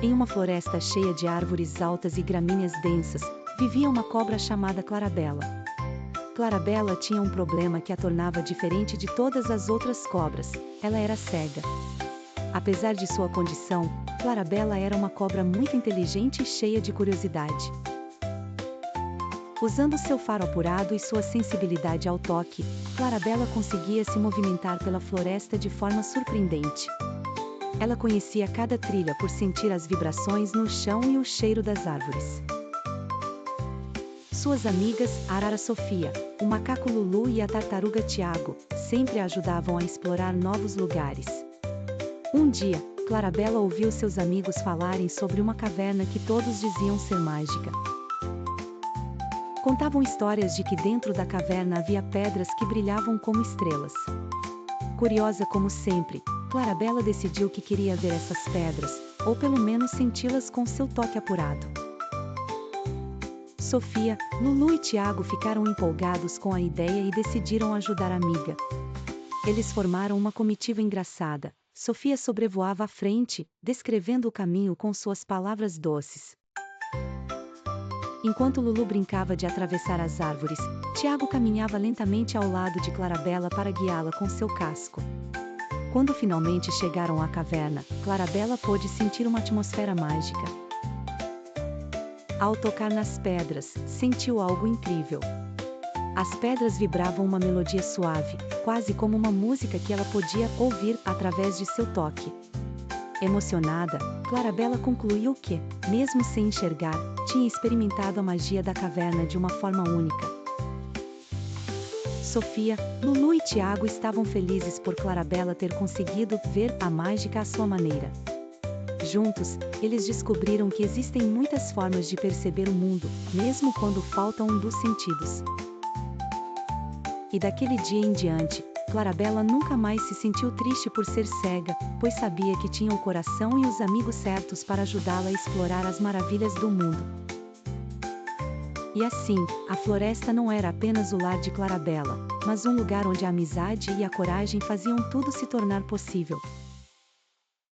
Em uma floresta cheia de árvores altas e gramíneas densas, vivia uma cobra chamada Clarabella. Clarabella tinha um problema que a tornava diferente de todas as outras cobras: ela era cega. Apesar de sua condição, Clarabella era uma cobra muito inteligente e cheia de curiosidade. Usando seu faro apurado e sua sensibilidade ao toque, Clarabella conseguia se movimentar pela floresta de forma surpreendente. Ela conhecia cada trilha por sentir as vibrações no chão e o cheiro das árvores. Suas amigas, a arara Sofia, o macaco Lulu e a tartaruga Tiago, sempre a ajudavam a explorar novos lugares. Um dia, Clarabella ouviu seus amigos falarem sobre uma caverna que todos diziam ser mágica. Contavam histórias de que dentro da caverna havia pedras que brilhavam como estrelas. Curiosa como sempre, Clarabella decidiu que queria ver essas pedras, ou pelo menos senti-las com seu toque apurado. Sofia, Lulu e Tiago ficaram empolgados com a ideia e decidiram ajudar a amiga. Eles formaram uma comitiva engraçada. Sofia sobrevoava à frente, descrevendo o caminho com suas palavras doces. Enquanto Lulu brincava de atravessar as árvores, Tiago caminhava lentamente ao lado de Clarabella para guiá-la com seu casco. Quando finalmente chegaram à caverna, Clarabella pôde sentir uma atmosfera mágica. Ao tocar nas pedras, sentiu algo incrível. As pedras vibravam uma melodia suave, quase como uma música que ela podia ouvir através de seu toque. Emocionada, Clarabella concluiu que, mesmo sem enxergar, tinha experimentado a magia da caverna de uma forma única. Sofia, Lulu e Tiago estavam felizes por Clarabella ter conseguido ver a mágica à sua maneira. Juntos, eles descobriram que existem muitas formas de perceber o mundo, mesmo quando falta um dos sentidos. E daquele dia em diante, Clarabella nunca mais se sentiu triste por ser cega, pois sabia que tinha o coração e os amigos certos para ajudá-la a explorar as maravilhas do mundo. E assim, a floresta não era apenas o lar de Clarabella, mas um lugar onde a amizade e a coragem faziam tudo se tornar possível.